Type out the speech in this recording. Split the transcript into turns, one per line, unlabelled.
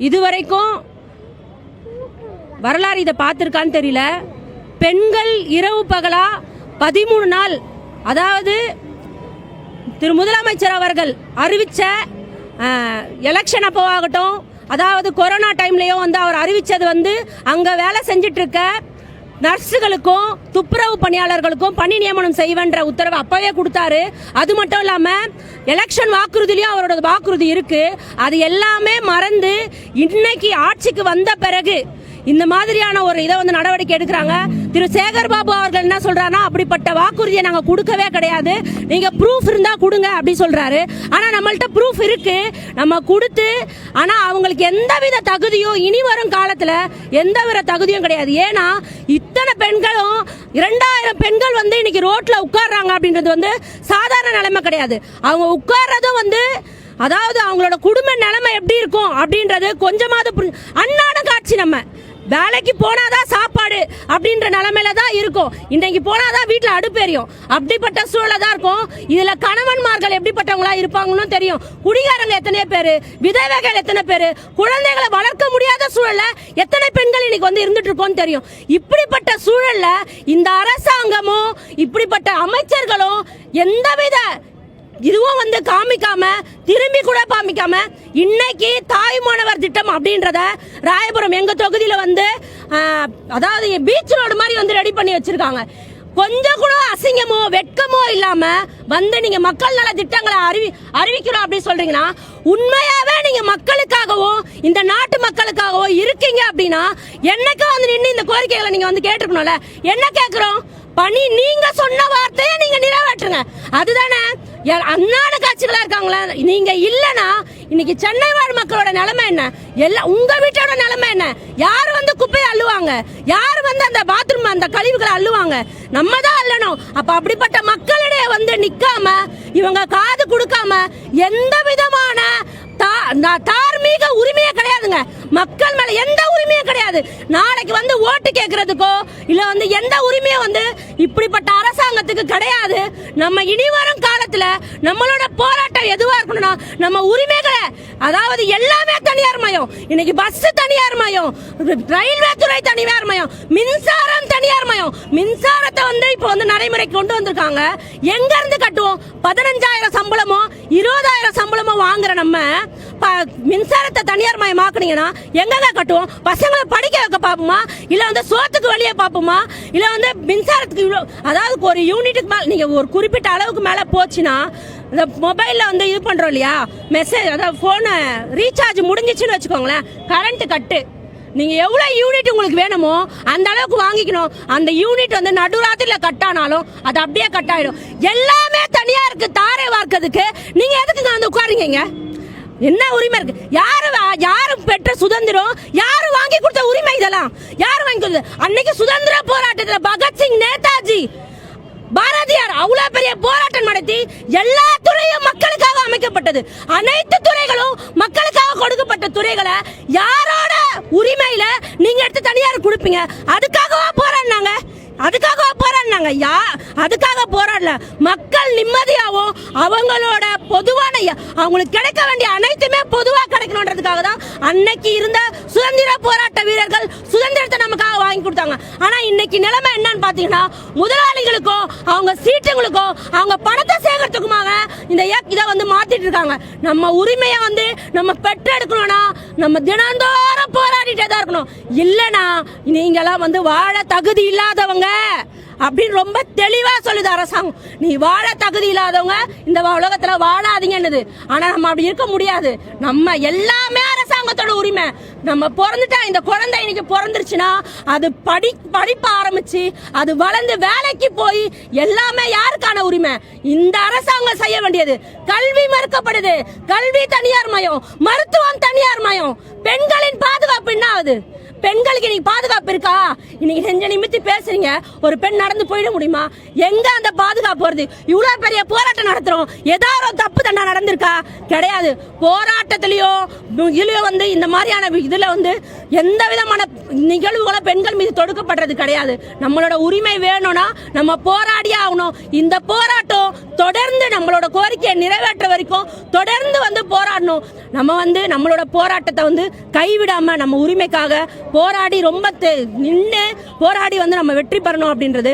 இதுவரைக்கும் வரலாறு இதை பார்த்துருக்கான்னு தெரியல. பெண்கள் இரவு பகலா 13 நாள், அதாவது திரு முதலமைச்சர் அவர்கள் அறிவிச்ச எலெக்ஷன் அப்போ ஆகட்டும், அதாவது கொரோனா டைம்லயும் அவர் அறிவிச்சது அங்க வேலை செஞ்சிட்டு இருக்க நர்ஸுகளுக்கும் துப்புரவு பணியாளர்களுக்கும் பணி நியமனம் செய்வன்ற உத்தரவு அப்பவே கொடுத்தாரு. அது மட்டும் இல்லாம எலெக்ஷன் வாக்குறுதியிலும் அவரோட வாக்குறுதி இருக்கு. அது எல்லாமே மறந்து இன்னைக்கு ஆட்சிக்கு வந்த பிறகு இந்த மாதிரியான ஒரு இதை நடவடிக்கை எடுக்கிறாங்க. திரு சேகர் பாபு அவர்கள் என்ன சொல்றாருன்னா, அப்படிப்பட்ட வாக்குறுதியை நாங்க கொடுக்கவே கிடையாது, நீங்க ப்ரூஃப் இருந்தா கொடுங்க அப்படி சொல்றாரு. ஆனா நம்மள்ட்ட ப்ரூஃப் இருக்கு, நம்ம கொடுத்து, ஆனா அவங்களுக்கு எந்தவித தகுதியும் இனி வரும் காலத்துல எந்தவித தகுதியும் கிடையாது. ஏன்னா இத்தனை பெண்களும் 2000 பெண்கள் இன்னைக்கு ரோட்ல உட்கார்றாங்க அப்படின்றது சாதாரண நிலைமை கிடையாது. அவங்க உட்கார்றதும் அதாவது அவங்களோட குடும்ப நிலைமை எப்படி இருக்கும் அப்படின்றது கொஞ்சமாவது அன்னாடம் காட்சி. நம்ம வேலைக்கு போனாதான் சாப்பாடு அப்படின்ற நிலைமையில தான் இருக்கும். இன்னைக்கு போனாதான் வீட்டுல அடுப்பெரியும். அப்படிப்பட்ட சூழல தான் இருக்கும். இதுல கணவன்மார்கள் எப்படிப்பட்டவங்களா இருப்பாங்கன்னு தெரியும். குடிகாரங்க எத்தனை பேரு, விதவைகள் எத்தனை பேரு, குழந்தைகளை வளர்க்க முடியாத சூழல்ல எத்தனை பெண்கள் இன்னைக்கு இருந்துட்டு இருக்கோம்னு தெரியும். இப்படிப்பட்ட சூழல்ல இந்த அரசாங்கமும் இப்படிப்பட்ட அமைச்சர்களும் எந்தவித இதுவும் காமிக்காம, திரும்பி கூட காமிக்காம, இன்னைக்கு தாய்மானவர் திட்டம் அப்படின்றத ராயபுரம் எங்க தொகுதியில அதாவது பீச் ரோடு மாதிரி ரெடி பண்ணி வச்சிருக்காங்க. கொஞ்சம் கூட அசிங்கமோ வெட்கமோ இல்லாம நீங்க மக்கள் நல திட்டங்களை அறிவிக்கிறோம் அப்படின்னு சொல்றீங்கன்னா, உண்மையாவே நீங்க மக்களுக்காகவும் இந்த நாட்டு மக்களுக்காகவும் இருக்கீங்க அப்படின்னா என்னைக்கும் நின்று இந்த கோரிக்கைகளை நீங்க கேட்டிருக்கணும்ல. என்ன கேட்கிறோம்? பணி நீங்க சொன்ன வார்த்தையை நீங்க நிறைவேற்றுங்க. அதுதானே அன்னாட காட்சிகளா இருக்காங்களா? நீங்க இல்லனா இன்னைக்கு சென்னை வாழ் மக்களோட நிலைமை என்ன? எல்லாம் உங்க வீட்டோட நிலைமை என்ன? யார் குப்பையை அள்ளுவாங்க? யார் அந்த பாத்ரூம் அந்த கழிவுகளை அள்ளுவாங்க? நம்ம தான் அள்ளணும். அப்ப அப்படிப்பட்ட மக்களிடையே நிக்காம, இவங்க காது கொடுக்காம, எந்த விதமான தார்மீக உரிமையே கிடையாதுங்க. மக்கள் மேல எந்த உரிமையும் கிடையாது. நாளைக்கு ஓட்டு கேட்கறதுக்கோ இல்ல எந்த உரிமையும் இப்படிப்பட்ட அரசாங்கத்துக்கு கிடையாது. நம்ம இனி வரும் காலத்துல நம்மளோட போராட்டம் எதுவா இருக்கணும்னா, நம்ம உரிமைகளை, அதாவது எல்லாமே தனியார் மயம். இன்னைக்கு பஸ் தனியார் மயம், ரயில்வே துறை தனியார் மயம், மின்சாரம் தனியார் மயம். மின்சாரத்தை இப்ப நடைமுறைக்கு கொண்டு வந்திருக்காங்க. எங்க இருந்து கட்டுவோம்? 15,000 சம்பளமோ 20,000 சம்பளமோ வாங்குற நம்ம மின்சாரத்தை தனியார் மயமாக்குனீங்கன்னா எங்க கட்டுவோம்? பசங்களை படிக்க வைக்க பாப்போமா? இல்ல சோத்துக்கு வழியே பாப்போமா? இல்ல மின்சாரத்துக்கு அதாவது ஒரு யூனிட்டுக்கு மேல, நீங்க ஒரு குறிப்பிட்ட அளவுக்கு மேல போச்சுன்னா, இந்த மொபைல்ல இது பண்றோம் இல்லையா, மெசேஜ், அதாவது போனை ரீசார்ஜ் முடிஞ்சிச்சுன்னு வச்சுக்கோங்களேன், கரண்ட் கட்டு. நீங்க எவ்வளவு யூனிட் உங்களுக்கு வேணுமோ அந்த அளவுக்கு வாங்கிக்கணும். அந்த யூனிட் நடுராத்திரில கட் ஆனாலும் அது அப்படியே கட் ஆயிடும். எல்லாமே தனியா இருக்கு. தாரை வார்க்கிறதுக்கு நீங்க எதுக்கு உட்காருங்க? என்ன உரிமை இருக்கு? யாரு பெற்ற சுதந்திரம்? யாரு வாங்கி கொடுத்த உரிமை? இதெல்லாம் யாரு வாங்கி கொடுத்தது? அன்னைக்கு சுதந்திர போராட்டத்துல பகத்சிங், நேதாஜி, பாரதியார் அவ்வளவு பெரிய போராட்டம் நடத்தி எல்லா துறையும் மக்களுக்காக அமைக்கப்பட்டது. அனைத்து துறைகளும் மக்களுக்காக கொடுக்கப்பட்ட துறைகளை யாரோட உரிமையில நீங்க எடுத்து தனியார் கொடுப்பீங்க? அதுக்காகவா போராடினாங்க? அதுக்காக போராடல. மக்கள் நிம்மதியாவும் அவங்களோட பொதுவான அவங்களுக்கு கிடைக்க வேண்டிய அனைத்துமே பொதுவா கிடைக்கணும்ன்றதுக்காக தான் அன்னைக்கு இருந்த சுதந்திர போராட்ட வீரர்கள் சுதந்திரத்தை நமக்காக வாங்கி கொடுத்தாங்க. ஆனா இன்னைக்கு நிலைமை என்னன்னு பாத்தீங்கன்னா, முதலாளிகளுக்கோ அவங்க சீட்டுங்களுக்கோ அவங்க பணத்தை சேகரித்துக்குமாக இந்த இதை மாத்திட்டு இருக்காங்க. நம்ம உரிமையை நம்ம பெற்றெடுக்கணும்னா நம்ம தினந்தோறும் போராடிட்டே தான் இருக்கணும். இல்லனா நீங்களாம் வாழ தகுதி இல்லாதவங்க அப்படின்னு ரொம்ப தெளிவா சொல்லுது அரசாங்கம். நீ வாழ தகுதி இல்லாதவங்க இந்த உலகத்துல வாழாதீங்கன்னு. ஆனா நம்ம அப்படி இருக்க முடியாது. நம்ம எல்லாமே அரசாங்கத்தோட உரிமை. நம்ம பிறந்துட்டா, இந்த குழந்தை இன்னைக்கு பிறந்துருச்சுன்னா அது படிப்ப ஆரம்பிச்சு அது வளர்ந்து வேலைக்கு போய் எல்லாமே யாருக்கான உரிமை? இந்த அரசாங்கம் செய்ய வேண்டியது. கல்வி மறுக்கப்படுது, கல்வி தனியார் மயம், மருத்துவம் தனியார் மயம், பெண்களின் பாதுகாப்பு என்ன ஆகுது? பெண்களுக்கு இன்னைக்கு பாதுகாப்பு இருக்கா? இன்னைக்கு நெஞ்ச நிமித்தி பேசுறீங்க, ஒரு பெண் நடந்து போயிட முடியுமா? எங்க அந்த பாதுகாப்பு வருது? இவ்வளவு பெரிய போராட்டம் நடத்துறோம், ஏதாவது ஒரு தப்பு தண்டா நடந்திருக்கா? கிடையாது. போராட்டத்திலயோ இதுலயோ வந்து இந்த மாதிரியான இதுல வந்து எந்த விதமான நிகழ்வுகளும் பெண்கள் மீது தொடுக்கப்படுறது கிடையாது. நம்மளோட உரிமை வேணும்னா நம்ம போராடியே ஆகணும். இந்த போராட்டம் தொடர்ந்து நம்மளோட கோரிக்கையை நிறைவேற்ற வரைக்கும் தொடர்ந்து வந்து போராடணும். நம்ம வந்து நம்மளோட போராட்டத்தை வந்து கைவிடாம நம்ம உரிமைக்காக போராடி ரொம்ப நின்று போராடி வந்து நம்ம வெற்றி பெறணும் அப்படின்றது